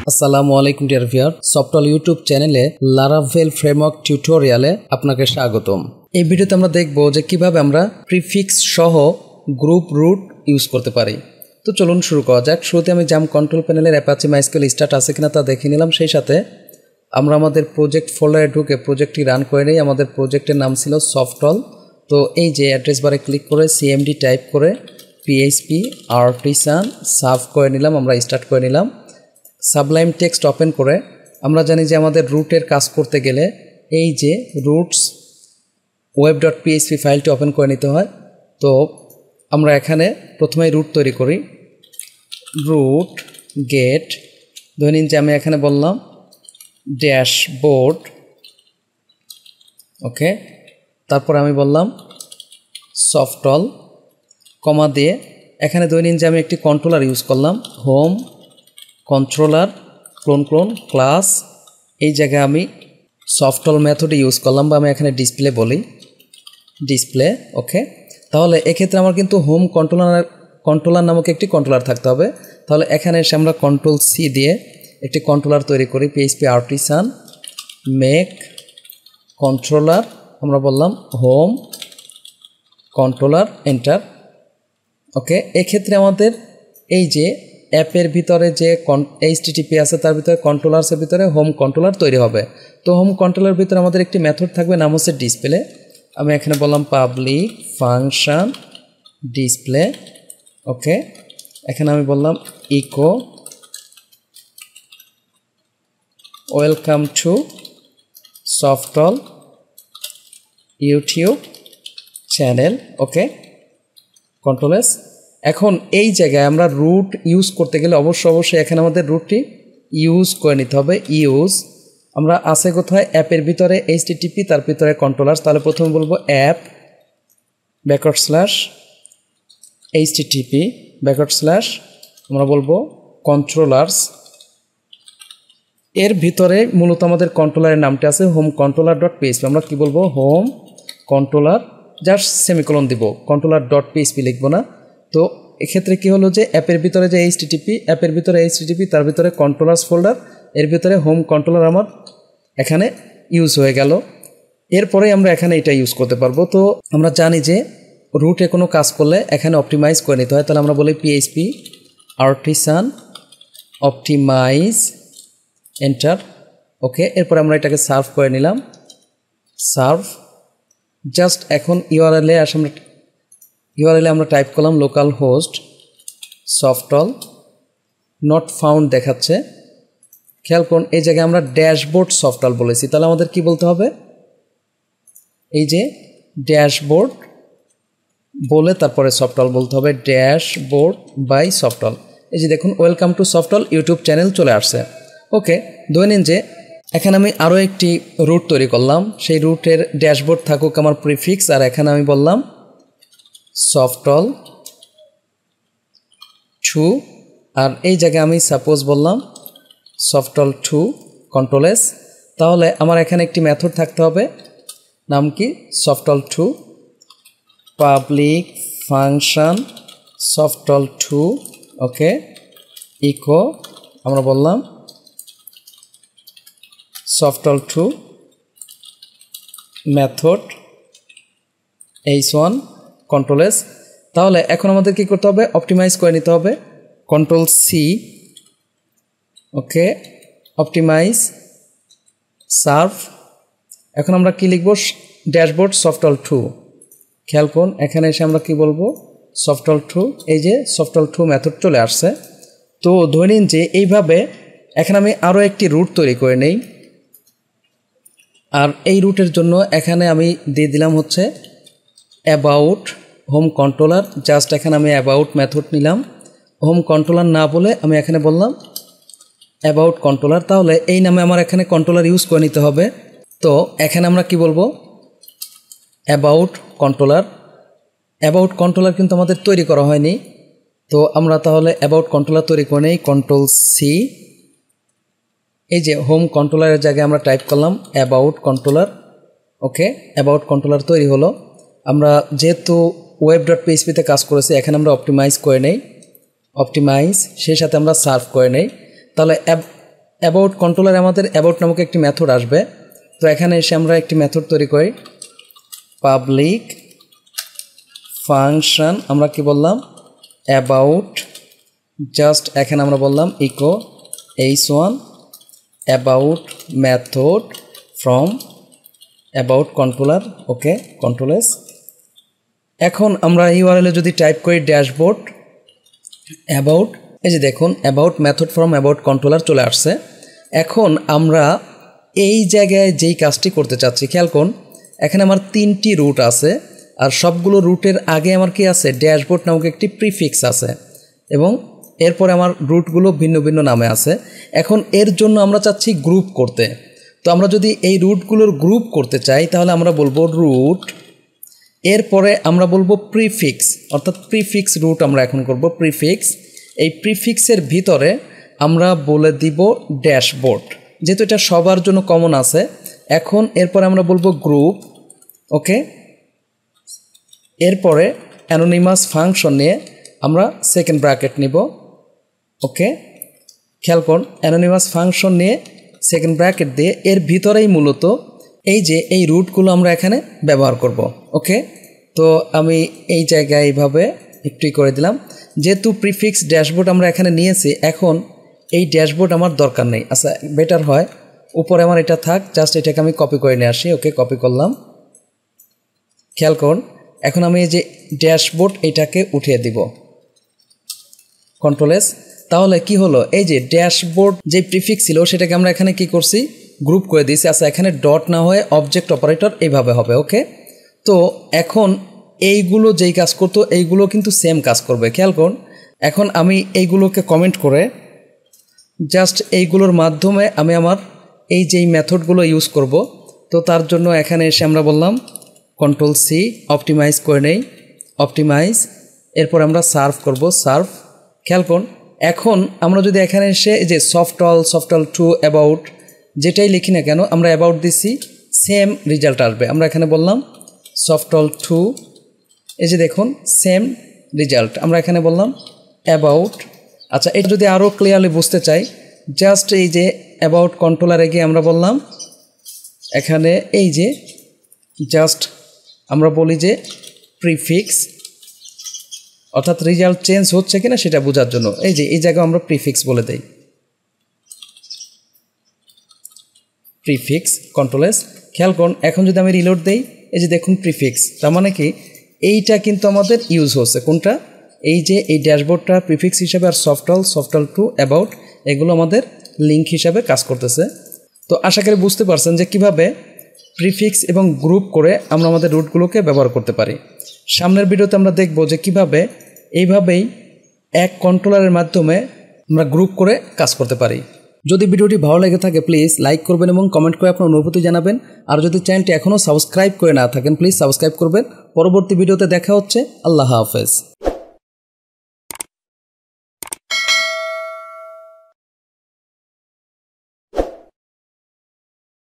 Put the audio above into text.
আসসালামু আলাইকুম dear viewer, software YouTube চ্যানেলে লারাভেল ফ্রেমওয়ার্ক টিউটোরিয়ালে আপনাকে স্বাগতম। এই ভিডিওতে আমরা দেখব যে কিভাবে আমরা প্রিফিক্স সহ গ্রুপ রুট ইউজ করতে পারি। তো চলুন শুরু করা যাক। শুরুতে আমি জাম কন্ট্রোল প্যানেলের অ্যাপাচি মাইস্কুয়েল স্টার্ট আছে কিনা তা দেখে নিলাম। সেই সাথে আমরা আমাদের প্রজেক্ট ফোল্ডারে ঢুকে প্রজেক্টটি রান করে নিই। আমাদের প্রজেক্টের নাম ছিল সফটওয়্যার। তো এই যে অ্যাড্রেস বারে ক্লিক করে সিএমডি টাইপ করে পিএইচপি আর্টিসান সার্ভ করে নিলাম, আমরা স্টার্ট করে নিলাম। সাবলাইম টেক্সট ওপেন করে আমরা জানি যে আমাদের রুটের কাজ করতে গেলে এই যে রুটস web.php ফাইলটি ওপেন করে নিতে হয়। তো আমরা এখানে প্রথমেই রুট তৈরি করি, রুট গেট, ধরে নিন যে আমি এখানে বললাম ড্যাশবোর্ড, ওকে। তারপর আমি বললাম সফটওয়্যার কমা দিয়ে এখানে ধরে নিন যে আমি একটি কন্ট্রোলার ইউজ করলাম, হোম কন্ট্রোলার ক্লোন ক্লাস। এই জায়গায় আমি সফটওয়্যার মেথড ইউজ করলাম, বা আমি এখানে ডিসপ্লে বলি, ডিসপ্লে, ওকে। তাহলে এক্ষেত্রে আমার কিন্তু হোম কন্ট্রোলার নামক একটি কন্ট্রোলার থাকতে হবে। তাহলে এখানে এসে আমরা কন্ট্রোল সি দিয়ে একটি কন্ট্রোলার তৈরি করি, পিএইচপি আর্টিসান মেক কন্ট্রোলার, আমরা বললাম হোম কন্ট্রোলার, এন্টার, ওকে। এক্ষেত্রে আমাদের এই যে অ্যাপের ভিতরে যে HTTP আছে তার ভিতরে কন্ট্রোলার্সের ভিতরে হোম কন্ট্রোলার তৈরি হবে। তো হোম কন্ট্রোলার ভিতরে আমাদের একটি মেথড থাকবে, নাম হচ্ছে ডিসপ্লে। আমি এখানে বললাম পাবলিক ফাংশন ডিসপ্লে, ওকে। এখানে আমি বললাম echo welcome to software YouTube channel, okay, control S. এখন এই জায়গায় আমরা রুট ইউজ করতে গেলে অবশ্যই এখানে আমাদের রুটটি ইউজ করে নিতে হবে। ইউজ আমরা আছে কোথায়, অ্যাপের ভিতরে HTTP, তার ভিতরে কন্ট্রোলার্স। তাহলে প্রথমে বলবো অ্যাপ /HTTP আমরা বলবো কন্ট্রোলার্স। এর ভিতরে মূলত আমাদের কন্ট্রোলারের নামটা আছে হোম কন্ট্রোলার.php। আমরা কি বলবো, হোম কন্ট্রোলার, জাস্ট সেমিকোলন দিব, কন্ট্রোলার.php লিখবো না। তো এক্ষেত্রে কি হলো যে অ্যাপের ভিতরে যে অ্যাপের ভিতরে HTTP, তার ভিতরে কন্ট্রোলার্স ফোল্ডার, এর ভিতরে হোম কন্ট্রোলার আমার এখানে ইউজ হয়ে গেল। এরপরে আমরা এখানে এটা ইউজ করতে পারবো। তো আমরা জানি যে রুটে কোনো কাজ করলে এখানে অপটিমাইজ করে নিতে হয়। তাহলে আমরা বলি পিএইচপি আর্টিসান অপটিমাইজ, এন্টার, ওকে। এরপরে আমরা এটাকে সার্ভ করে নিলাম, সার্ভ। জাস্ট এখন ইউআরএলে আমরা টাইপ করলাম local host software not found দেখাচ্ছে। খেয়াল করুন এই জায়গায় আমরা ড্যাশবোর্ড সফটওয়্যার বলেছি, তাহলে আমাদের কি বলতে হবে, এই যে ড্যাশবোর্ড বলে তারপরে সফটওয়্যার বলতে হবে, ড্যাশবোর্ড বাই সফটওয়্যার। এই যে দেখুন welcome to software YouTube channel চলে আসছে, ওকে। ধরে নিন যে এখানে আমি আরও একটি রুট তৈরি করলাম, সেই রুটের ড্যাশবোর্ড থাকুক আমার প্রিফিক্স, আর এখানে আমি বললাম সফটওয়্যার 2, আর এই জায়গায় আমি সাপোজ বললাম সফটওয়্যার 2 কন্ট্রোল এস। তাহলে আমার এখানে একটি মেথড থাকতে হবে, নাম কি, সফটওয়্যার 2 পাবলিক ফাংশন সফটওয়্যার 2, ওকে, ইকো আমরা বললাম software 2 method h1 control S. তাহলে এখন আমাদের কি করতে হবে, অপটিমাইজ করে নিতে হবে, কন্ট্রোল সি, ওকে, অপটিমাইজ সার্ভ। এখন আমরা কি লিখব, ড্যাশবোর্ড সফটওয়্যার 2। খেয়াল করুন এখানে এসে আমরা কি বলবো, সফটওয়্যার 2, এই যে সফটওয়্যার 2 মেথড চলে আসছে। তো ধরে নিন যে এইভাবে এখানে আমি আরও একটি রুট তৈরি করে নেই, আর এই রুটের জন্য এখানে আমি দিয়ে দিলাম হচ্ছে অ্যাবাউট হোম কন্ট্রোলার। জাস্ট এখানে আমি অ্যাবাউট মেথড নিলাম, হোম কন্ট্রোলার না বলে আমি এখানে বললাম অ্যাবাউট কন্ট্রোলার। তাহলে এই নামে আমার এখানে কন্ট্রোলার ইউজ করে নিতে হবে। তো এখানে আমরা কি বলবো, অ্যাবাউট কন্ট্রোলার কিন্তু আমাদের তৈরি করা হয়নি। তো আমরা তাহলে অ্যাবাউট কন্ট্রোলার তৈরি করে নেই, কন্ট্রোল সি। এই যে হোম কন্ট্রোলারের জায়গায় আমরা টাইপ করলাম about controller, okay. About controller তৈরি হলো। আমরা যেহেতু web.php-তে কাজ করেছি, এখানে আমরা অপটিমাইজ করে নেই, অপটিমাইজ, সেই সাথে আমরা সার্ভ করে নেই। তাহলে অ্যাবাউট কন্ট্রোলারে আমাদের অ্যাবাউট নামক একটি মেথড আসবে। তো এখানে এসে আমরা একটি মেথড তৈরি করি, পাবলিক ফাংশন, আমরা কি বললাম অ্যাবাউট, জাস্ট এখানে আমরা বললাম echo h1 about method from about controller, okay control S. এখন আমরা ইউআরএলে যদি টাইপ করি ড্যাশবোর্ড অ্যাবাউট, এই যে দেখুন about method from about controller চলে আসছে। এখন আমরা এই জায়গায় যেই কাজটি করতে চাচ্ছি, খেয়াল করুন এখানে আমার 3টি রুট আছে, আর সবগুলো রুটের আগে আমার কি আছে, ড্যাশবোর্ড নামক একটি প্রিফিক্স আছে, এবং এরপরে আমার রুটগুলো ভিন্ন ভিন্ন নামে আছে। এখন এর জন্য আমরা চাচ্ছি গ্রুপ করতে। তো আমরা যদি এই রুটগুলোর গ্রুপ করতে চাই তাহলে আমরা বলবো রুট, এরপরে আমরা বলবো প্রিফিক্স, অর্থাৎ প্রিফিক্স রুট আমরা এখন করব প্রিফিক্স। এই প্রিফিক্সের ভিতরে আমরা বলে দিব ড্যাশবোর্ড, যেহেতু এটা সবার জন্য কমন আছে। এখন এরপরে আমরা বলবো গ্রুপ, ওকে। এরপরে অ্যানোনিমাস ফাংশন নিয়ে আমরা সেকেন্ড ব্র্যাকেট নিব, ওকে। খেয়াল করুন অ্যানোনিমাস ফাংশন নিয়ে সেকেন্ড ব্র্যাকেট দিয়ে এর ভিতরেই মূলত এই যে এই রুটগুলো আমরা এখানে ব্যবহার করব, ওকে। তো আমি এই জায়গায় এইভাবে একটু করে দিলাম, যেহেতু প্রিফিক্স ড্যাশবোর্ড আমরা এখানে নিয়েছি, এখন এই ড্যাশবোর্ড আমার দরকার নেই। আচ্ছা বেটার হয় উপরে আমার এটা থাক, জাস্ট এটাকে আমি কপি করে নিয়ে আসি, ওকে কপি করলাম। খেয়াল করুন এখন আমি এই যে ড্যাশবোর্ড এটাকে উঠিয়ে দিব, কন্ট্রোল এস। তাহলে কি হলো, এই যে ড্যাশবোর্ড যে প্রিফিক্স ছিল সেটাকে আমরা এখানে কি করছি, গ্রুপ করে দিয়েছি। আচ্ছা এখানে ডট না হয়ে অবজেক্ট অপারেটর এইভাবে হবে, ওকে। তো এখন এইগুলো যেই কাজ করতো এইগুলো কিন্তু সেম কাজ করবে, খেয়াল করুন। এখন আমি এইগুলোকে কমেন্ট করে জাস্ট এইগুলোর মাধ্যমে আমি আমার এই যেই মেথডগুলো ইউজ করব। তো তার জন্য এখানে এসে আমরা বললাম কন্ট্রোল সি, অপটিমাইজ করে নেই, অপটিমাইজ। এরপর আমরা সার্ভ করব, সার্ভ। খেয়াল করুন এখন আমরা যদি এখানে এসে যে সফটওয়াল টু অ্যাবাউট যেটাই লিখি না কেন, আমরা অ্যাবাউট দিছি, সেম রেজাল্ট আসবে। আমরা এখানে বললাম সফটওয়াল টু, এই যে দেখুন সেম রেজাল্ট। আমরা এখানে বললাম অ্যাবাউট। আচ্ছা এটা যদি আরও ক্লিয়ারলি বুঝতে চাই, জাস্ট এই যে অ্যাবাউট কন্ট্রোলারে গিয়ে আমরা বললাম এখানে এই যে জাস্ট আমরা বলি যে প্রিফিক্স, অর্থাৎ রেজাল্ট চেঞ্জ হচ্ছে কিনা সেটা বোঝার জন্য এই যে এই জায়গায় আমরা প্রিফিক্স বলে দেই, প্রিফিক্স কন্ট্রোল এস। খেয়াল করুন এখন যদি আমি রিলোড দেই, এই যে দেখুন প্রিফিক্স, তার মানে কি এইটা কিন্তু আমাদের ইউজ হচ্ছে, কোনটা, এই যে এই ড্যাশবোর্ডটা প্রিফিক্স হিসাবে, আর সফটওয়াল টু অ্যাবাউট এগুলো আমাদের লিঙ্ক হিসাবে কাজ করতেছে। তো আশা করি বুঝতে পারছেন যে কিভাবে প্রিফিক্স এবং গ্রুপ করে আমরা আমাদের রুটগুলোকে ব্যবহার করতে পারি। সামনের ভিডিওতে আমরা দেখব যে কিভাবে এইভাবেই এক কন্ট্রোলারের মাধ্যমে আমরা গ্রুপ করে কাজ করতে পারি। যদি ভিডিওটি ভালো লেগে থাকে প্লিজ লাইক করবেন এবং কমেন্ট করে আপনার অনুভূতি জানাবেন। আর যদি চ্যানেলটি এখনও সাবস্ক্রাইব করে না থাকেন প্লিজ সাবস্ক্রাইব করবেন। পরবর্তী ভিডিওতে দেখা হচ্ছে। আল্লাহ হাফেজ।